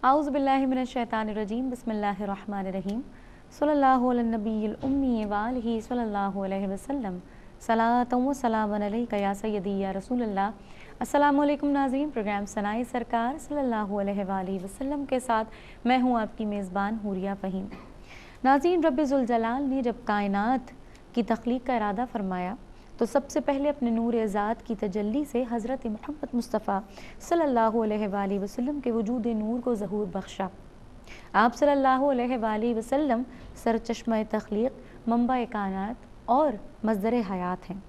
आऊज़ु बिल्लाहि मिनश्शैतानिर्रजीम बिस्मिल्लाहिर्रहमानिर्रहीम सल्लल्लाहु अला नबिय्यिल उम्मी व आलिहि सल्लल्लाहु अलैहि वसल्लम सलातun व सलामुन अलैका या सय्यदी या रसूलल्लाह। अस्सलामु अलैकुम नाज़रीन, प्रोग्राम सनाए सरकार सल्लल्लाहु अलैहि वसल्लम के साथ मैं हूँ आपकी मेज़बान हुरिया फ़हीम। नाज़रीन, रब्बे ज़ुल जलाल ने जब कायनात की तख्लीक का इरादा फरमाया तो सबसे पहले अपने नूर ज़ात की तजल्ली से हज़रत मोहम्मद मुस्तफ़ा सल्लल्लाहु अलैहि वसल्लम के वजूद नूर को ज़हूर बख्शा। आप सल्लल्लाहु अलैहि वसल्लम सरचश्मा तख्लीक, मंबा कायनात और मज़दर हयात हैं।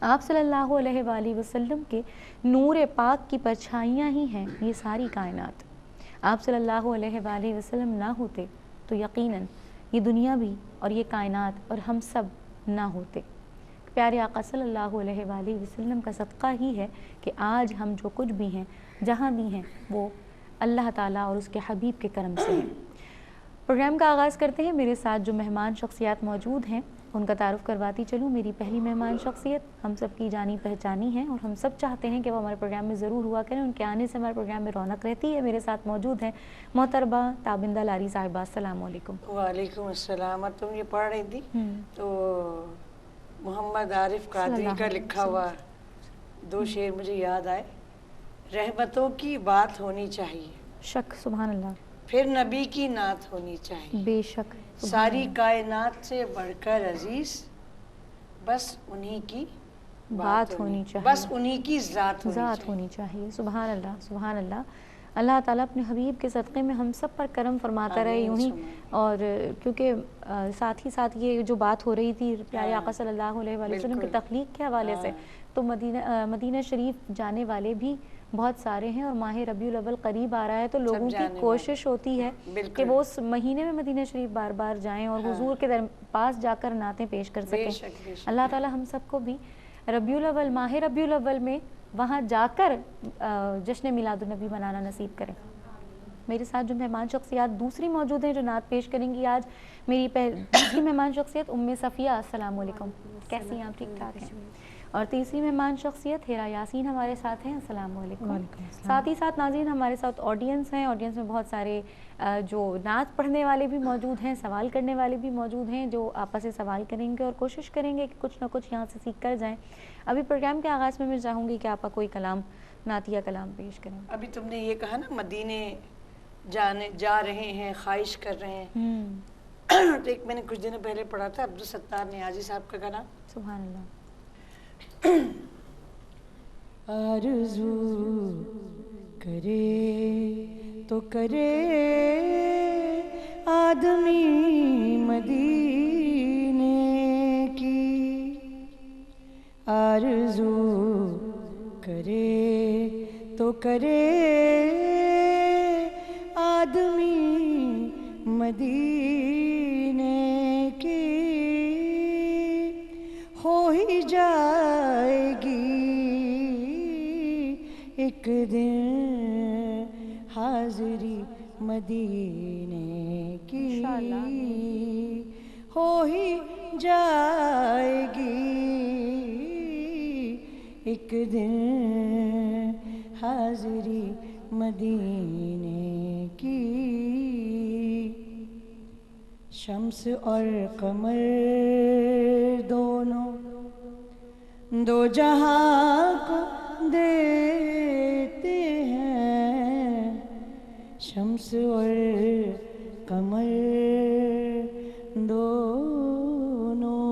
आप सल्लल्लाहु अलैहि वसल्लम के नूर पाक की परछाइयाँ ही हैं ये सारी कायनात। आप सल्लल्लाहु अलैहि वसल्लम ना होते तो यकीनन ये दुनिया भी और ये कायनात और हम सब ना होते। प्यारे आका सल्लल्लाहु अलैहि वसल्लम का सदका ही है कि आज हम जो कुछ भी हैं, जहाँ भी हैं, वो अल्लाह ताला और उसके हबीब के करम से हैं। प्रोग्राम का आगाज़ करते हैं। मेरे साथ जो मेहमान शख्सियात मौजूद हैं उनका तारुफ़ करवाती चलूँ। मेरी पहली मेहमान शख्सियत हम सब की जानी पहचानी है और हम सब चाहते हैं कि वो हमारे प्रोग्राम में ज़रूर हुआ करें। उनके आने से हमारे प्रोग्राम में रौनक रहती है। मेरे साथ मौजूद हैं मोहतरबा ताबिंदा लारी साहिबा। अस्सलाम वालेकुम। वालेकुम अस्सलाम। तुम ये पढ़ रही थी तो मोहम्मद आरिफ कादरी का लिखा हुआ दो शेर मुझे याद आए। रहमतों की बात होनी चाहिए, शक, सुभान अल्लाह। फिर नबी की नात होनी चाहिए, बेशक, सारी कायनात से बढ़कर अजीज बस उन्हीं की बात होनी चाहिए, बस उन्हीं की ज़ात होनी चाहिए। सुभान अल्लाह, सुभान अल्लाह। अल्लाह ताला अपने हबीब के सदक़े में हम सब पर करम फरमाता रहे यूं ही। और क्योंकि साथ ही साथ ये जो बात हो रही थी प्यारे आका सल्लल्लाहु अलैहि वसल्लम की तख्लीक के हवाले से, तो मदीना शरीफ जाने वाले भी बहुत सारे हैं और माह रबीउल अव्वल करीब आ रहा है तो लोगों की कोशिश होती है कि वो उस महीने में मदीना शरीफ बार बार जाएं और हुजूर के पास जाकर नातें पेश कर सकें। अल्लाह ताला हम सबको भी रबीउल अव्वल, माह रबीउल अव्वल में वहाँ जाकर जश्न मिलादुन नबी मनाना नसीब करें। मेरे साथ जो मेहमान शख्सियात दूसरी मौजूद हैं जो नात पेश करेंगी आज, मेरी दूसरी मेहमान शख्सियत उम्मे सफ़िया। अस्सलाम वालेकुम, कैसी हैं आप? ठीक ठाक हैं। और तीसरी मेहमान शख्सियत हेरा यासीन हमारे साथ हैं। अस्सलाम वालेकुम। साथ ही साथ नाज़रीन हमारे साथ ऑडियंस हैं। ऑडियंस में बहुत सारे जो नात पढ़ने वाले भी मौजूद हैं, सवाल करने वाले भी मौजूद हैं जो आपस से सवाल करेंगे और कोशिश करेंगे कि कुछ ना कुछ यहाँ से सीख कर जाएँ। अभी प्रोग्राम के आगाज़ में मैं चाहूँगी कि आपका कोई कलाम, नातिया कलाम पेश करें। अभी तुमने ये कहा ना मदीने जा रहे हैं, ख्वाहिश कर रहे हैं तो एक मैंने कुछ दिनों पहले पढ़ा था अब्दुल सत्तार नियाज़ी साहब का गाना। सुभान अल्लाह। आरज़ू करे तो करे आदमी मदीने की, आरज़ू करे तो करे आदमी मदीने की, हो ही जाएगी एक दिन हाज़री मदीने की, हो ही जाएगी एक दिन हाज़री मदीने की। शम्स और कमर दोनों दो जहां को देते हैं, शम्स और कमर दोनों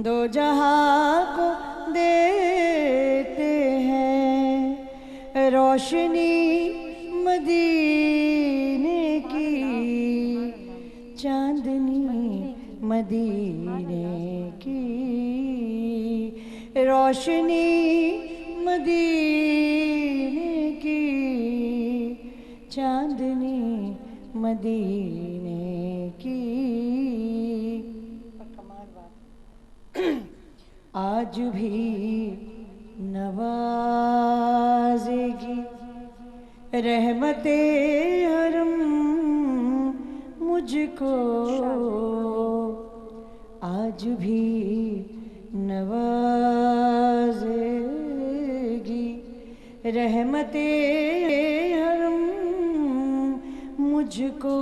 दो जहां को देते हैं, रोशनी मदीने की, चांदनी मदीने की, रोशनी मदीने की, चांदनी मदीने की। कमाल बात। आज भी नवाज़ेगी रहमते हरम मुझको, आज भी नवाज़ेगी रहमते हरम مجھ کو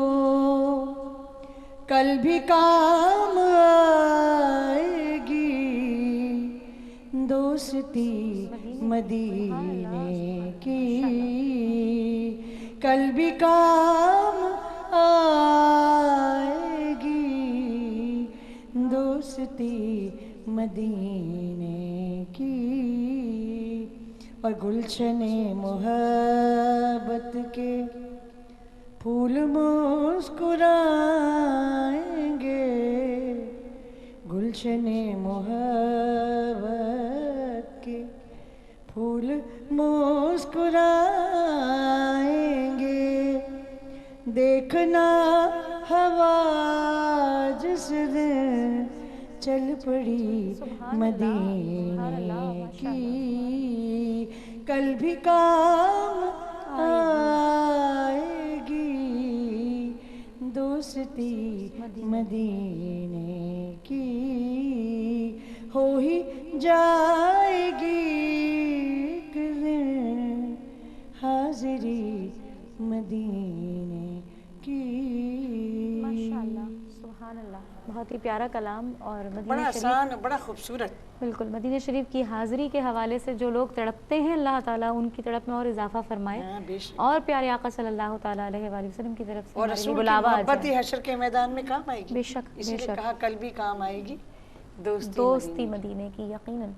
کل بھی کام آئے گی دوستی مدینے کی، کل بھی کام آئے گی دوستی مدینے کی، اور گلشن محبت کے پھول مسکرائیں گے، گلشن محبت کے پھول مسکرائیں گے، دیکھنا ہوا جس دن چل پڑی مدینے کی، کل بھی کام آئے گی دوستی مدینے کی، ہو ہی جائے گی ایک دن حاضری مدینے کی۔ ماشاءاللہ، سبحان اللہ، بہت ہی پیارا کلام، اور بڑا مدینہ آسان شریف، بڑا خوبصورت۔ بالکل مدینہ شریف کی حاضری کے حوالے سے جو لوگ تڑپتے ہیں، اللہ تعالیٰ ان کی تڑپ میں اور اضافہ فرمائے، ہاں بے شک، اور پیارے آقا صلی اللہ تعالیٰ علیہ وآلہ وسلم کی طرف سے اور ہمارے لیے رسول کی بلاوا آ محبت جائے۔ ہی حشر کے میدان میں کام آئے گی، بے شک، اسی بے لیے شک، کہا کل بھی کام آئے گی دوستی مدینے کی، یقیناً۔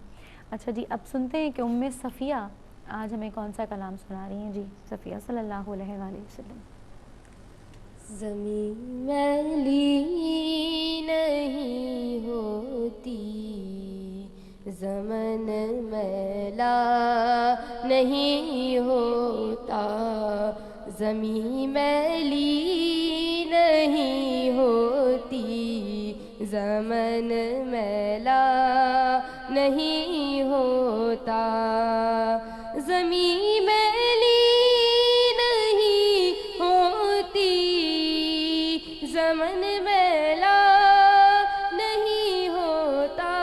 اچھا جی، اب سنتے ہیں کہ ام صفیہ آج ہمیں کون سا کلام سنا رہی ہیں۔ جی صفیہ صلی اللہ علیہ وآلہ وسلم۔ زمین میلی نہیں ہوتی، زمن میلا نہیں ہوتا، زمین میلی نہیں ہوتی، زمن میلا نہیں ہوتا، زمین میلی نہیں ہوتی، زمن میلا نہیں ہوتا،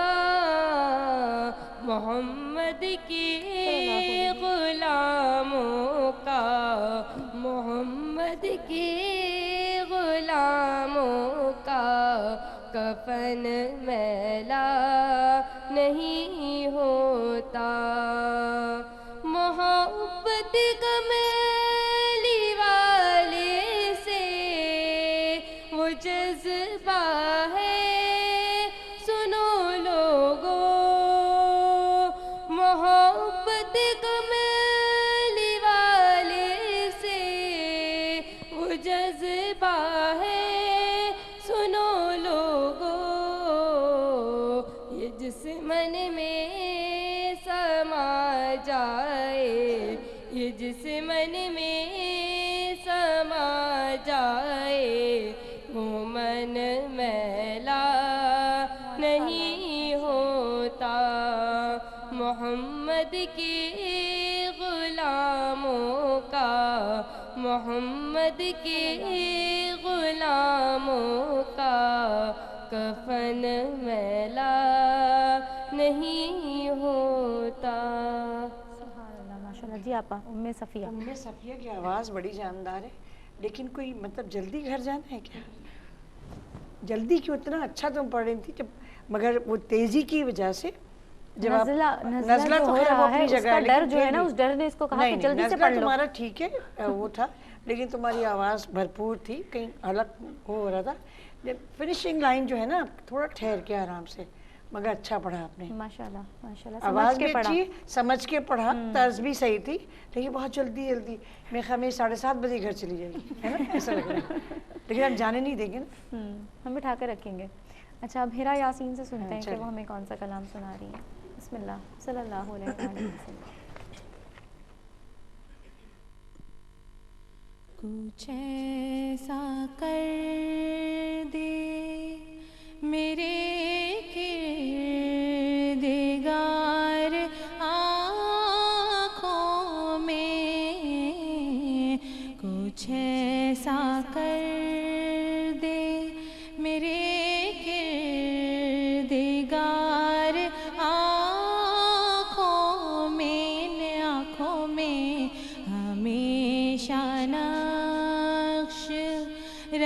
محمد کے غلاموں کا، محمد کے غلاموں کا کفن میلا نہیں ہوتا، محبت کا میلی والے سے وہ جذبہ ہے، سنو لوگو، محبت کا میلی والے سے وہ جذبہ ہے، سنو لوگو، یہ جس من میں سما جائے، یہ جس من میں سما جائے، وہ من میلا نہیں ہوتا، محمد کے غلاموں کا، محمد کے غلاموں کا کفن میلا نہیں ہوتا۔ سبحان اللہ، ماشاءاللہ۔ جی آپا، ام صفیہ۔ ام صفیہ کی آواز بڑی جاندار ہے، لیکن کوئی مطلب جلدی گھر جانا ہے کیا؟ جلدی کیوں؟ اتنا اچھا تم پڑھ رہی تھی، مگر وہ تیزی کی وجہ سے جب آپ نزلہ تو ہو خیر وہ رہا ہے، اپنی اس جگہ کا ہے، ڈر لیکن جو ہے پھر نا، بھی اس ڈر نے اس کو کہا کہ نہیں، جلدی سے نزلہ پڑھ لو۔ تمہارا ٹھیک ہے وہ تھا، لیکن تمہاری آواز بھرپور تھی، کہیں الگ ہو رہا تھا، فنیشنگ لائن جو ہے نا تھوڑا ٹھہر کے آرام سے، مگر اچھا پڑھا آپ نے، ماشاءاللہ ماشاءاللہ، آواز سمجھ کے بھی پڑھا۔ اچھی، سمجھ کے پڑھا، طرز بھی صحیح تھی، لیکن بہت جلدی میرے خیال میں 7:30 بجے گھر چلی جائے گی، ہے نا، ایسا لگ رہا ہے، لیکن ہم جانے نہیں دیں گے نا۔ ہم بٹھا کے رکھیں گے۔ اچھا، اب ہیرا یاسین سے سنتے ہیں کہ چلیں۔ وہ ہمیں کون سا کلام سنا رہی ہیں۔ بسم اللہ، صلی اللہ علیہ وآلہ وسلم۔ کچھ ایسا کر دے میرے کردگار آنکھوں میں، کچھ ایسا کر دے میرے کردگار آنکھوں میں، آنکھوں میں ہمیشہ نقش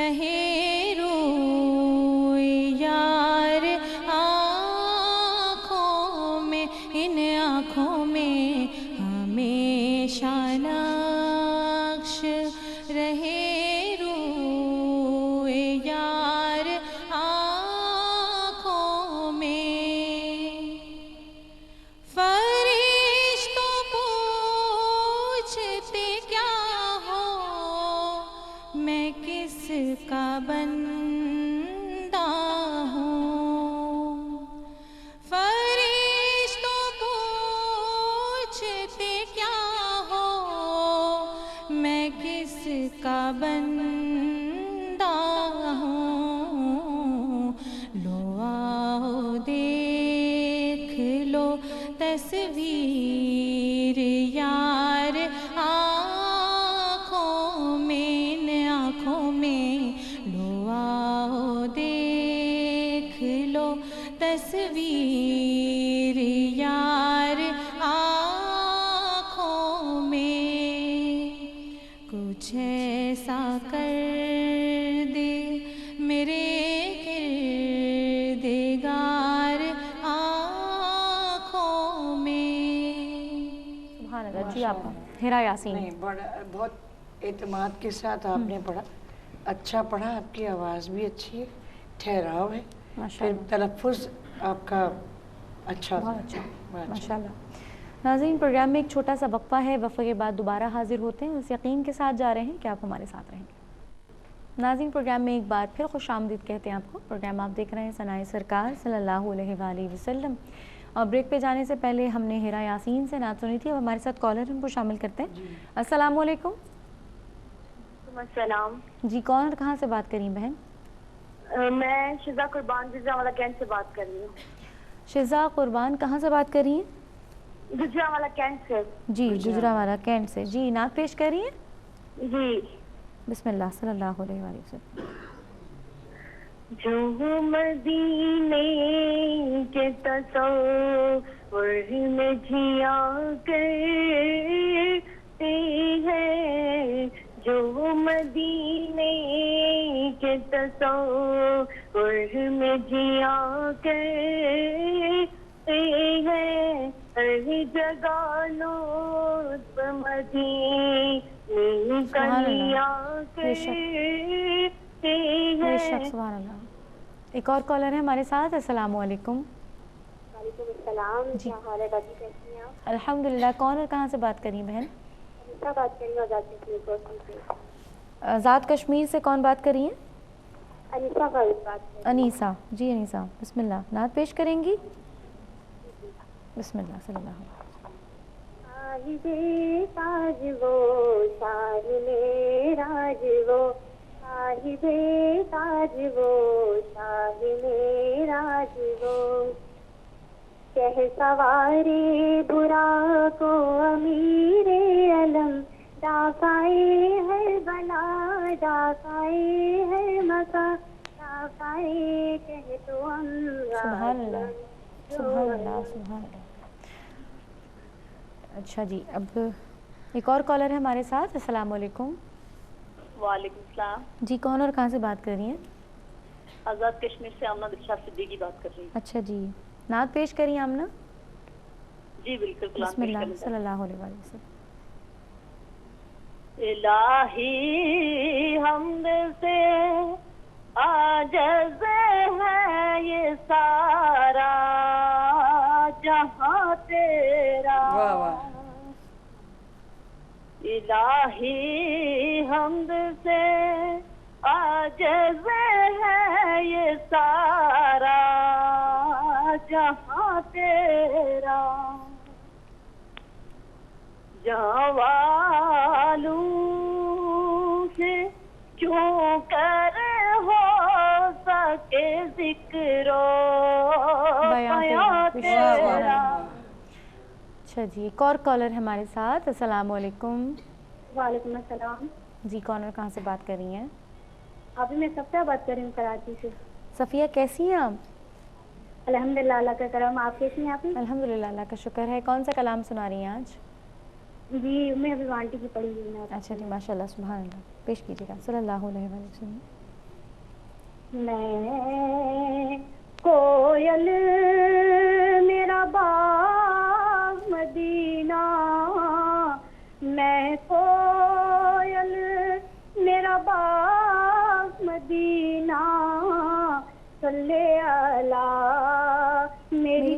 रहे रोए यार आँखों में, इन आँखों में हमेशा नक्श रहे रोए यार आँखों में। फरिश्तों पूछते क्या हो, मैं किसका बंदा हूँ। फरिश्तों पूछते क्या हो, मैं किसका बंदा हूँ। लो आओ देख लो तस्वीर यार आँखों में, इन आँखों में। लो आओ देख लो तस्वीर यार आँखों में। कुछ ऐसा कर दे मेरे किरदेगार आँखों में। सुभान अल्लाह जी। आप हिरा यासीन। नहीं, बड़ा बहुत एतमाद के साथ आपने पढ़ा, अच्छा पढ़ा, आपकी आवाज़ भी अच्छी है, ठहराव है, फिर माशाल्लाह, तलफ़ुज़ आपका अच्छा बहुत था। अच्छा, बहुत अच्छा। माशाल्लाह। नाज़रीन, प्रोग्राम में एक छोटा सा वक्फा है, वक्फे के बाद दोबारा हाजिर होते हैं। उस यकीन के साथ जा रहे हैं कि आप हमारे साथ रहेंगे। नाज़रीन, प्रोग्राम में एक बार फिर खुशामदीद कहते हैं आपको। प्रोग्राम आप देख रहे हैं सनाए सरकार सल्लल्लाहु अलैहि वसल्लम। और ब्रेक पे जाने से पहले हमने हिरा यासीन से नात सुनी थी। अब हमारे साथ कॉलर उनको शामिल करते हैं। अस्सलाम वालेकुम। सलाम। जी, कौन और कहाँ से बात करी बहन? मैं शिजा कुर्बान गुजरावाला कैंट से बात कर रही हूँ। शिजा कुर्बान कहाँ से बात कर रही हैं? गुजरावाला कैंट से। जी, गुजरावाला कैंट से। जी, नात पेश कर रही हैं? जी। बिस्मिल्लाह सल्लल्लाहु अलैहि वसल्लम। जो मदीने के तसव्वुर में जिया करते हैं, जो मदीने के तसव्वुर में जिया करते हैं, हर जगह लुत्फ मदीने का लिया करते बेशक, हैं। सुभान अल्लाह। एक और कॉलर है हमारे साथ। अस्सलाम वालेकुम। वालेकुम अस्सलाम। जी। क्या हाल है बाजी, कैसी हैं आप? अल्हम्दुलिल्लाह। कौन और कहाँ से बात कर रही हैं बहन? अनीसा बात कर रही हूँ आज़ाद कश्मीर से। आज़ाद कश्मीर से कौन बात कर रही हैं? अनीसा फारूक बात कर रही अनीसा। जी अनीसा, बिस्मिल्लाह, नात पेश करेंगी? बिस्मिल्लाह सल्लल्लाहु अलैहि साहिबे ताज वो शाहिने राज वो, साहिबे ताज वो शाहिने राज वो, कह सवारे बुरा को अमीरे अलम, दाफाए हर बला दाफाए हर मसा, दाफाए कह तो सुभान अल्लाह, सुभान अल्लाह, सुभान अल्लाह। अच्छा जी, अब एक और कॉलर है हमारे साथ। अस्सलाम वालेकुम। वालेकुम सलाम। जी, कौन और कहाँ से बात कर रही हैं? आज़ाद कश्मीर से आमना दिलशाद सिद्दीकी बात कर रही हूँ। अच्छा जी, नात पेश करिए आमना। जी बिल्कुल। बिस्मिल्लाह सल्लल्लाहु अलैहि वसल्लम। इलाही हमद से आजज़ है ये सारा जहां तेरा, वाह वाह। इलाही हमद से आजज़ है ये सारा जहां तेरा, जहां वालों से क्यों कर हो सके जिक्रो बयां तेरा। अच्छा जी, एक और कॉलर है हमारे साथ। अस्सलाम वालेकुम। वालेकुम अस्सलाम। जी, कौन और कहाँ से बात कर रही हैं? अभी मैं सफ़िया बात कर रही हूँ कराची से। सफ़िया, कैसी हैं आप? अल्हम्दुलिल्लाह, अल्लाह का करम। आप कैसी हैं? आप? अल्हम्दुलिल्लाह, अल्लाह का शुक्र है। कौन सा कलाम सुना रही हैं आज? जी, मैं अभी आंटी की पढ़ी हुई हूँ। अच्छा जी, माशाल्लाह, सुभान अल्लाह। पेश कीजिएगा। सल्लल्लाहु अलैहि वसल्लम। میں کوयल میرا باغ مدینہ، میں کوयल میرا باغ مدینہ، صلی اللہ میری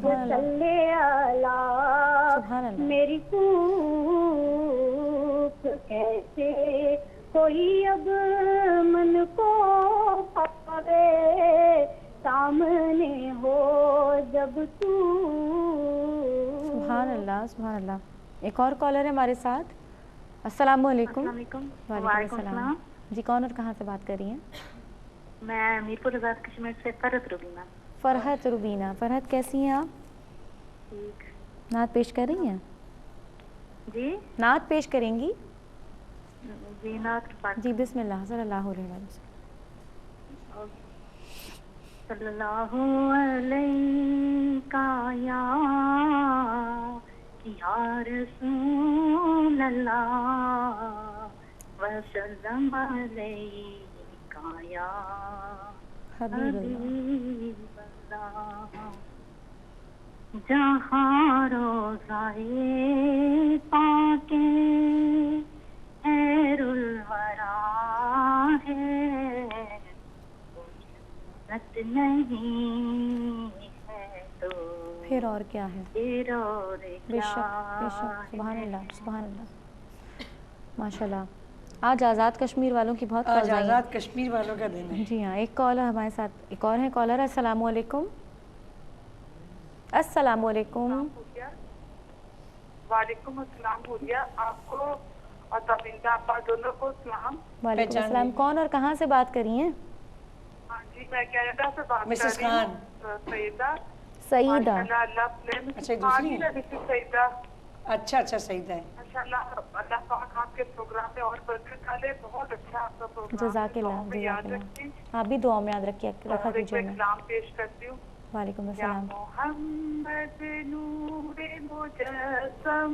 صلی اللہ میری کوپ، کیسے کوئی اب من کو پاوے، سامنے ہو جب تو۔ سبحان اللہ سبحان اللہ۔ ایک اور کالر ہے ہمارے ساتھ۔ السلام علیکم۔ السلام علیکم۔ وعلیکم السلام۔ جی کون اور کہاں سے بات کر رہی ہیں؟ میں میرپور آزاد کشمیر سے فرحت روبینہ۔ فرحت روبینہ۔ فرحت کیسی ہیں آپ؟ ٹھیک۔ نعت پیش کر رہی ہیں؟ جی نعت پیش کریں گی؟ جی نعت پاک۔ جی بسم اللہ صلی اللہ علیہ وسلم۔ صلی اللہ علیہ یا رسول اللہ، وسلم علیہ یا حبیب اللہ۔ حبیب اللہ، جہاں روزائے پاک خیر الورا ہے، سنت نہیں ہے تو پھر اور کیا ہے؟ پھر اور بے کیا شک بے شک۔ سبحان اللہ سبحان اللہ ماشاء اللہ۔ آج آزاد کشمیر والوں کی بہت آج کالز آئی ہیں۔ آزاد کشمیر والوں کا دن ہے۔ جی ہاں، ایک کالر ہمارے ساتھ، ایک اور ہے کالر۔ السلام علیکم۔ السلام علیکم۔ وعلیکم السلام حوریہ، آپ کو اور تابندہ آپا دونوں کو سلام۔ وعلیکم السلام۔ کون اور کہاں سے بات کر رہی ہیں؟ ہاں جی، میں کینیڈا سے بات کر مسز رہی خان۔ ہوں۔ سعیدہ۔ سعیدہ۔ ماشاءاللہ، اللہ اپنے اچھا، دوسری ہیں؟ سعیدہ۔ اچھا اچھا صحیح ہے۔ ماشاءاللہ، اللہ پاک آپ کے پروگرام میں اور برکت ڈالے، بہت اچھا آپ کا پروگرام ہے، جزاک اللہ دعاؤں میں جزاک یاد اللہ۔ رکھیں۔ آپ بھی دعا میں یاد رکھا اور ایک کیجیے میں میں۔ کلام پیش کرتی ہوں۔ وعلیکم یا السلام۔ محمد نور مجسم،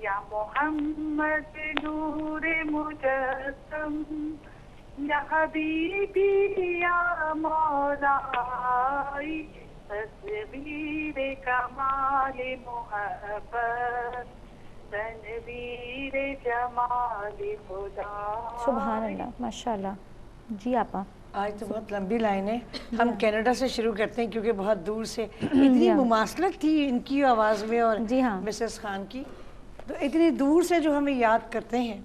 یا محمد نور مجسم، یا حبیبی یا مولائی، تصویر کمال محبت، تنویر جمال خدا۔ سبحان اللہ ماشاء اللہ۔ جی آپا۔ آج تو بہت لمبی لائن ہے، ہم کینیڈا سے شروع کرتے ہیں کیونکہ بہت دور سے اتنی مماثلت تھی ان کی آواز میں اور جی ہاں۔ مسز خان کی، تو اتنی دور سے جو ہمیں یاد کرتے ہیں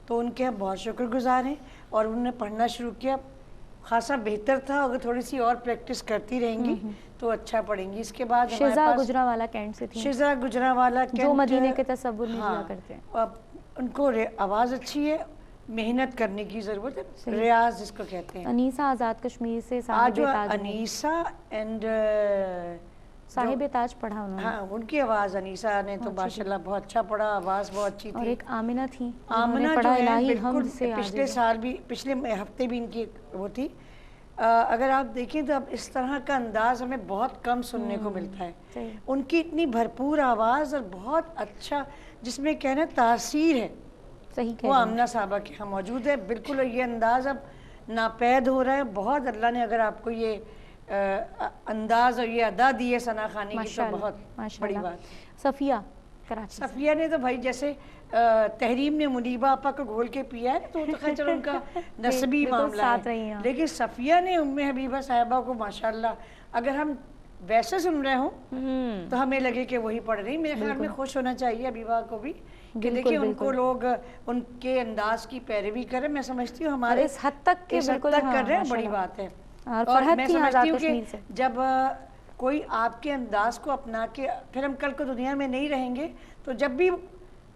تو ان کے ہم بہت شکر گزار ہیں، اور انہوں نے پڑھنا شروع کیا خاصا بہتر تھا، اگر تھوڑی سی اور پریکٹس کرتی رہیں گی تو اچھا پڑھیں گی۔ اس کے بعد شزا گجرانوالہ کینٹ سے تھی، شزا گجرانوالہ جو مدینے کے تصور میں جیا کرتے ہیں۔ ان کو آواز اچھی ہے، محنت کرنے کی ضرورت ہے، ریاض جس کو کہتے ہیں۔ انیسہ آزاد کشمیر سے آج صاحب جو تاج، انیسہ اینڈ صاحب تاج پڑھا انہوں نے، ہاں ان کی آواز، انیسہ نے تو ماشاءاللہ بہت اچھا پڑھا، آواز بہت اچھی اور تھی۔ ایک آمنہ تھی، آمنہ پڑھا جو ہے الہی بالکل حمد سے پچھلے سال بھی، پچھلے ہفتے بھی ان کی وہ تھی۔ اگر آپ دیکھیں تو اب اس طرح کا انداز ہمیں بہت کم سننے کو ملتا ہے۔ ان کی اتنی بھرپور آواز اور بہت اچھا جس میں کہنا تاثیر ہے، صحیح وہ آمنہ صاحبہ کے یہاں موجود ہے۔ بالکل یہ انداز اب ناپید ہو رہا ہے، بہت اللہ نے اگر آپ کو یہ انداز اور یہ ادا دی ہے ثنا خوانی کی تو بہت بڑی بات۔ صفیہ کراچی، صفیہ نے تو بھائی جیسے تحریم نے منیبہ آپا کو گھول کے پیا ہے تو خیر چلو ان کا نسبی معاملہ ہے، لیکن صفیہ نے ام حبیبہ صاحبہ کو ماشاءاللہ اگر ہم ویسے سن رہے ہوں تو ہمیں لگے کہ وہی پڑھ رہی۔ میرے خیال میں خوش ہونا چاہیے حبیبہ کو بھی کہ دیکھیں ان کو لوگ ان کے انداز کی پیروی کریں۔ میں سمجھتی ہوں ہمارے اس حد تک کر رہے ہیں، بڑی بات ہے۔ اور میں سمجھتی ہوں کہ جب کوئی آپ کے انداز کو اپنا کے، پھر ہم کل کو دنیا میں نہیں رہیں گے تو جب بھی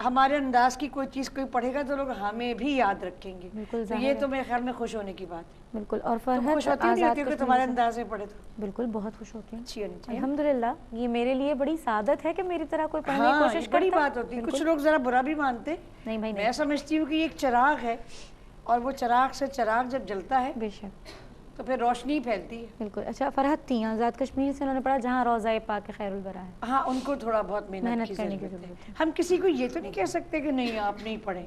ہمارے انداز کی کوئی چیز کوئی پڑھے گا تو لوگ ہمیں بھی یاد رکھیں گے، تو یہ تو میرے خیال میں خوش ہونے کی بات ہے۔ بالکل۔ اور فرحت خوش ہوتی ہے کہ تمہارے انداز میں پڑھے تو بالکل بہت خوش ہوتی ہیں، اچھی ہونی چاہیے۔ الحمدللہ یہ میرے لیے بڑی سعادت ہے کہ میری طرح کوئی پڑھنے کی کوشش کرتا ہے۔ بڑی بات ہوتی ہے، کچھ لوگ ذرا برا بھی مانتے، نہیں بھائی میں سمجھتی ہوں کہ یہ ایک چراغ ہے اور وہ چراغ سے چراغ جب جلتا ہے بے شک تو پھر روشنی پھیلتی ہے۔ بالکل۔ اچھا فرحت تھی آزاد کشمیر سے، انہوں نے پڑھا جہاں روضہ پاک خیر البرا ہے۔ ہاں ان کو تھوڑا بہت محنت کی کرنے کی ضرورت ضرورت ہے۔ ہم کسی کو یہ تو نہیں کہہ سکتے کہ نہیں آپ نہیں پڑھیں،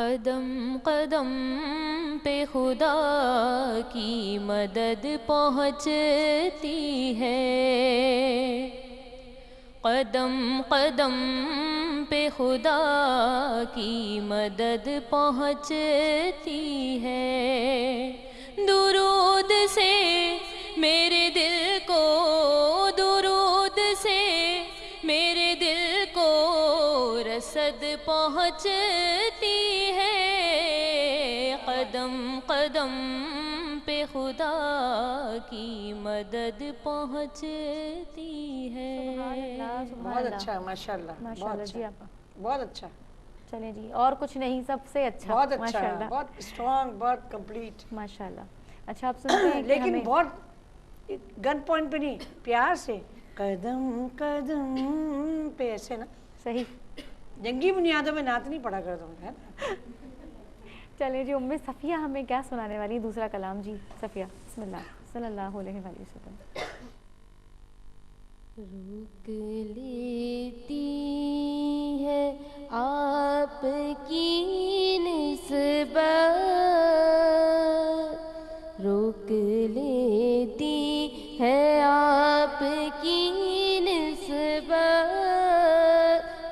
قدم قدم پہ خدا کی مدد پہنچتی ہے، قدم قدم پہ خدا کی مدد پہنچتی ہے، درود سے میرے دل کو، درود سے میرے دل کو رسد پہنچتی ہے، قدم قدم پہ خدا کی مدد پہنچتی ہے۔ بہت اچھا، ماشاء اللہ، بہت جی اچھا، آپا، بہت اچھا، چلیں جی، اور کچھ نہیں، سب سے اچھا، بہت اچھا، ماشاءاللہ، بہت اسٹرانگ، بہت کمپلیٹ، ماشاءاللہ۔ اچھا آپ سنتے ہیں کہ لیکن ہمیں بہت گن پوائنٹ پہ نہیں، پیار سے قدم قدم پہ، ایسے نا، صحیح، جنگی بنیادوں میں نعت نہیں پڑھا کرتا ہوں، ہے نا۔ چلیں جی، ام صفیہ ہمیں کیا سنانے والی ہے؟ دوسرا کلام جی، صفیہ بسم اللہ صلی اللہ علیہ وآلہ وسلم۔ روک لیتی ہے آپ کی نسبت، روک لیتی ہے آپ کی نسبت،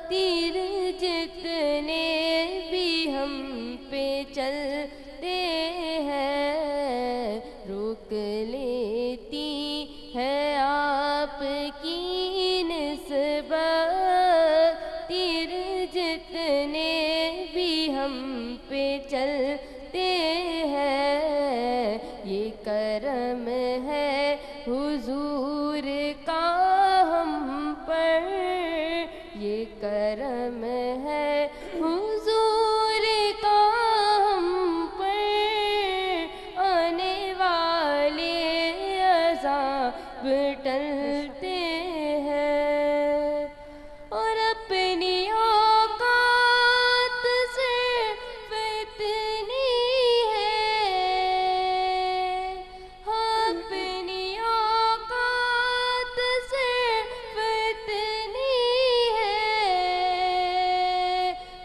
تیر جتنے بھی ہم پہ چلتے ہیں، روک لیتی ہے آپ کی نسبت، تیر جتنے بھی ہم پہ چلتے ہیں، یہ کرم ہے حضور کا ہم پر، یہ کرم ہے حضور کا ہم پر، آنے والے عذاب ٹلتے ہیں، اور اپنی اوقات صرف اتنی ہے، اپنی اوقات صرف اتنی ہے،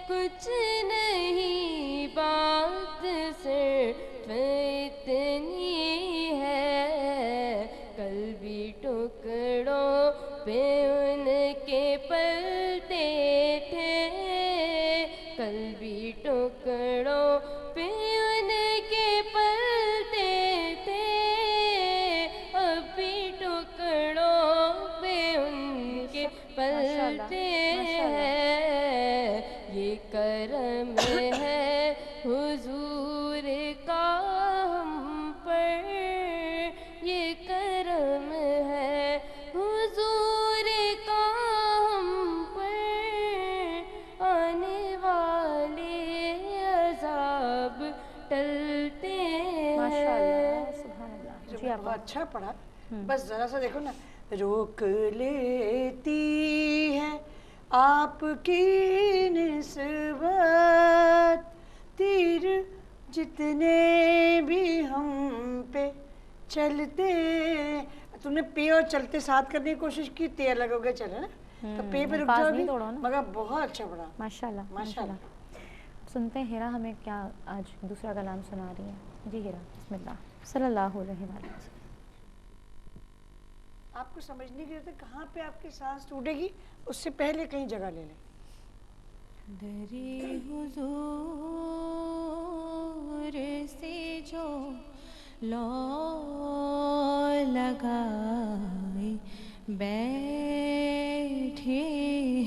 کچھ نہیں بات صرف اتنی ہے، کل بھی ٹکڑوں پہ ان کے پلتے تھے، کل بھی ٹکڑوں پہ ان کے پلتے تھے، اب بھی ٹکڑوں پہ ان کے پلتے ہیں، یہ کرم ہے حضور کا ہم پر، یہ کرم ہے حضور کا ہم پر، آنے والے عذاب ٹلتے ہیں۔ ماشاءاللہ، سبحان اللہ جی بہت آپا، اچھا پڑھا، بس ذرا سا دیکھو نا، روک لیتی ہے آپ کی نسبت، تیر جتنے بھی ہم پہ چلتے، تم نے پے اور چلتے ساتھ کرنے کی کوشش کی، تے الگ ہو گئے چلے نا، تو پے پہ رک جاؤ گی، مگر بہت اچھا پڑھا، ماشاءاللہ ماشاءاللہ۔ سنتے ہیں ہیرا ہمیں کیا آج دوسرا کلام سنا رہی ہیں جی، ہیرا بسم اللہ صلی اللہ علیہ وآلہ وسلم۔ آپ کو سمجھنے کی ضرورت ہے کہاں پہ آپ کی سانس ٹوٹے گی، اس سے پہلے کہیں جگہ لے لیں۔ درِ حضور سے جو لو لگائے بیٹھے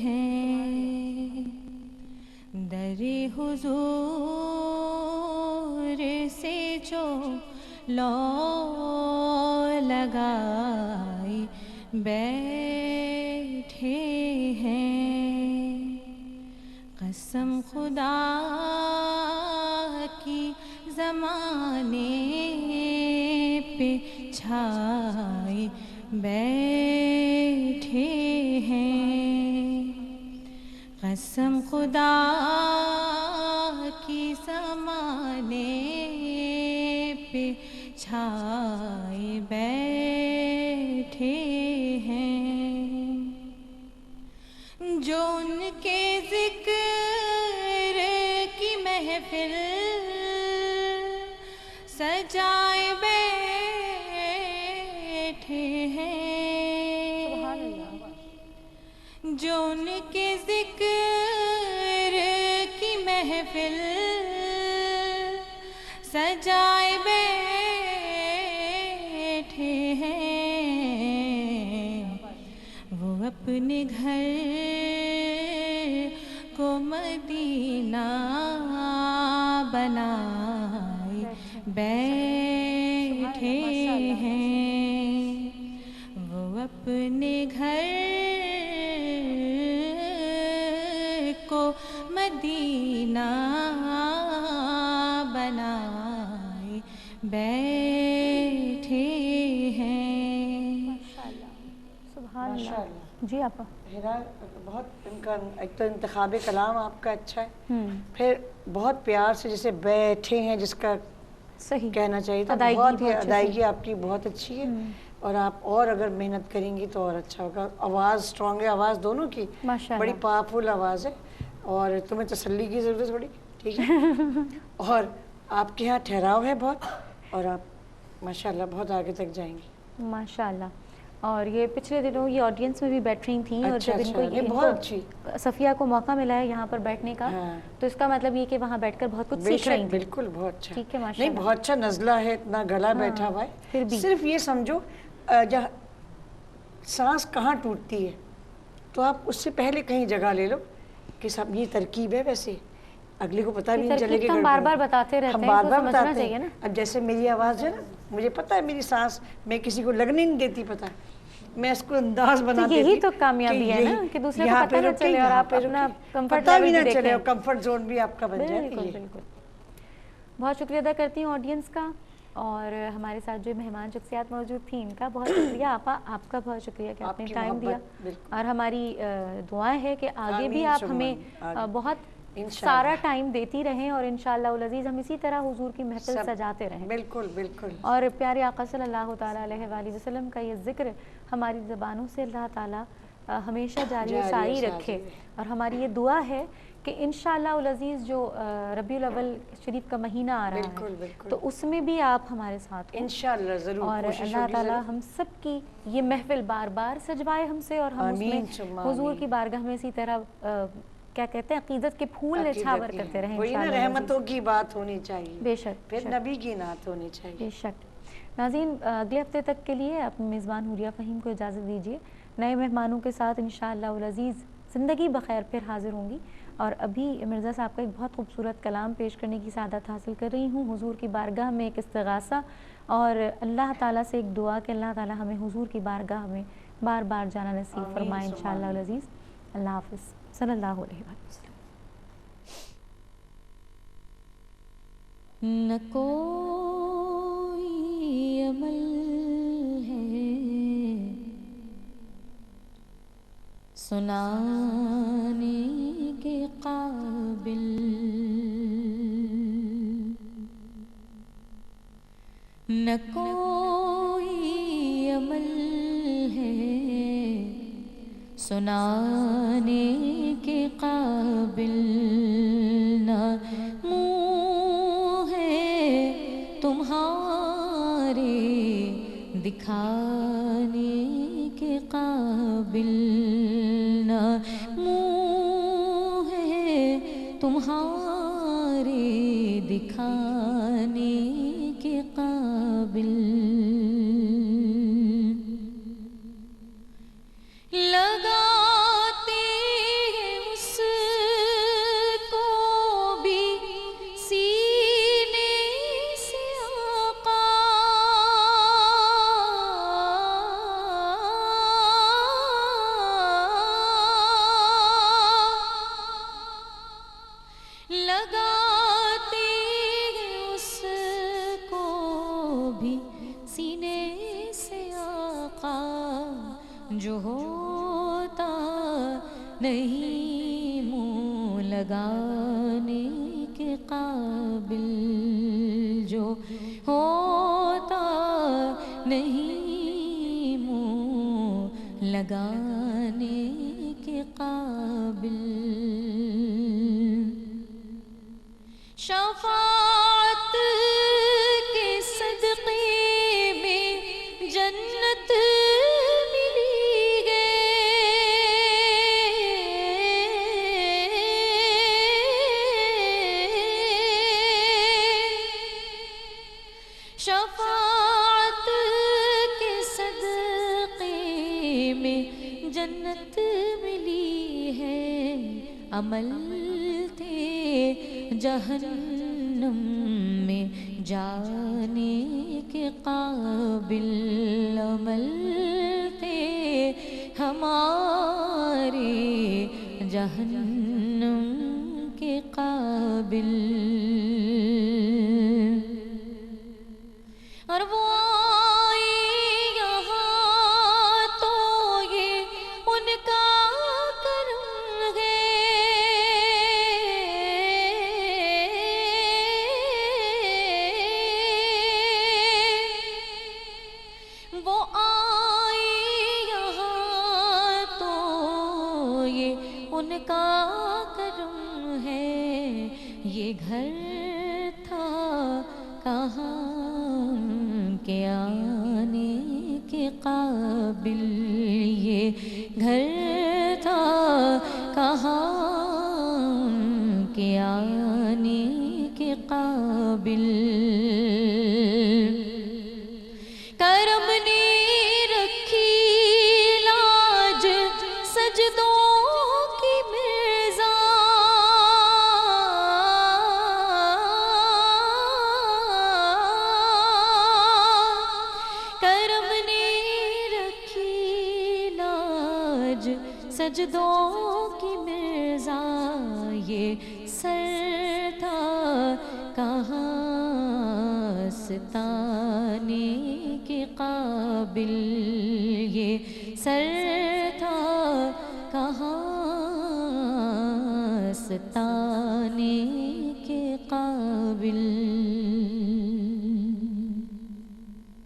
ہیں، درِ حضور سے جو لو لگائے بیٹھے ہیں، قسم خدا کی زمانے پہ چھائے بیٹھے ہیں، قسم خدا کی زمانے پہ چھائے بیٹھے ہیں، جو ان کے ذکر کی محفل के जिक्र की महफिल सजाए बैठे हैं, वो अपने घर को मदीना बनाए बैठे हैं, वो अपने घर को मदीना बनाए बैठे हैं। सुभान अल्लाह। जी आपा। हिरा, बहुत इनका एक तो इंतखाब कलाम आपका अच्छा है, फिर बहुत प्यार से जैसे बैठे हैं जिसका सही कहना चाहिए था, बहुत ही अदायगी आपकी बहुत अच्छी है। और आप और अगर मेहनत करेंगी तो और अच्छा होगा। आवाज़ स्ट्रॉन्ग है, आवाज़ दोनों की बड़ी पावरफुल आवाज़ है, और तुम्हें तसल्ली की ज़रूरत है थोड़ी, ठीक है। और आपके यहाँ ठहराव है बहुत, और आप माशाल्लाह बहुत आगे तक जाएंगी माशाल्लाह। और ये पिछले दिनों ये ऑडियंस में भी बैठ रही थी, और जब इनको सफिया को मौका मिला है यहाँ पर बैठने का, तो इसका मतलब ये कि वहाँ बैठकर बहुत कुछ सीख रही थी। बिल्कुल, बहुत अच्छा, ठीक है माशाल्लाह। नहीं, बहुत अच्छा नज़ला है, इतना गला बैठा हुआ है। फिर भी सिर्फ ये समझो जहाँ सांस कहाँ टूटती है, तो आप उससे पहले कहीं जगह ले लो कि सब ये तरकीब है, वैसे अगले को पता भी नहीं चलेगा। हम बार बार बताते रहते हैं, हम बार बार बताते हैं ना। अब जैसे मेरी आवाज़ है ना, मुझे पता है मेरी सांस मैं किसी को लगने नहीं देती, पता मैं इसको अंदाज बना देती। यही तो कामयाबी है ना कि दूसरे को पता ना चले और आप अपना कंफर्ट लेवल भी ना चले, और कंफर्ट जोन भी आपका बन जाए। बिल्कुल। बहुत शुक्रिया अदा करती हूँ ऑडियंस का, और हमारे साथ जो मेहमान शख्सियात मौजूद थी इनका बहुत शुक्रिया। आपा, आपका बहुत शुक्रिया कि आपने टाइम दिया, और हमारी दुआएं है कि आगे भी आप हमें बहुत सारा टाइम देती रहें, और इंशाअल्लाह उल अज़ीज़ हम इसी तरह हुजूर की महफिल सजाते रहें। बिल्कुल बिल्कुल। और प्यारे आका सल्लल्लाहु ताला अलैहि वसल्लम का ये जिक्र हमारी ज़बानों से अल्लाह ताला हमेशा जारी सारी रखे, और हमारी ये दुआ है कि इंशाअल्लाह उल अज़ीज़ जो रबीउल अव्वल शरीफ का महीना आ रहा है, तो उसमें भी आप हमारे साथ इंशाअल्लाह ज़रूर, और अल्लाह ताला हम सब की ये महफिल बार बार सजवाए हमसे, और हम उसमें हुजूर की बारगाह में इसी तरह क्या कहते हैं अकीदत के फूल निछावर करते रहें। वही ना, रहमतों की बात होनी चाहिए, बेशक, फिर नबी की नात होनी चाहिए। बेशक। नाज़रीन, अगले हफ्ते तक के लिए अपने मेज़बान हुरिया फ़हीम को इजाज़त दीजिए। नए मेहमानों के साथ इंशाअल्लाह उल अज़ीज़ ज़िंदगी बखैर फिर हाज़िर होंगी, और अभी मिर्ज़ा साहब का एक बहुत खूबसूरत कलाम पेश करने की सादत हासिल कर रही हूँ। हुजूर की बारगाह में एक इस्तिग़ासा, और अल्लाह ताला से एक दुआ कि अल्लाह ताला हमें हुजूर की बारगाह में बार बार जाना नसीब फरमाए इंशाअल्लाह उल अज़ीज़। अल्लाह हाफ़िज़ सल्लल्लाहु अलैहि वसल्लम। न कोई अमल है सुनाने के काबिल, न कोई अमल है सुनाने के काबिल, न मुँह है तुम्हारे दिखाने के काबिल, न मुँह है तुम्हारे दिखाने के काबिल। लगाते हैं उसको भी सीने से आका, लगाते हैं उसको भी सीने से आका, जो होता नहीं मुँह लगाने के काबिल, जो होता नहीं मुँह लगाने के काबिल। शफाअत के सदक़े में जन्नत मिली है, عمل تھے جہنم میں جانے کے قابل، عمل تھے ہمارے جہنم کے قابل، اور وہ آئے یہاں تو یہ ان کا کرم ہے، وہ آئے یہاں تو یہ ان کا کرم ہے، یہ گھر تھا کہاں کے آنے کے قابل، یہ گھر تھا کہاں کے آنے کے قابل، کرم نے رکھی لاج سجدوں کی مرزا، کرم نے رکھی لاج سجدوں کی مرزا، یہ سر تھا کہاں ستانے کے قابل، یہ سر تھا کہاں ستانے کے قابل۔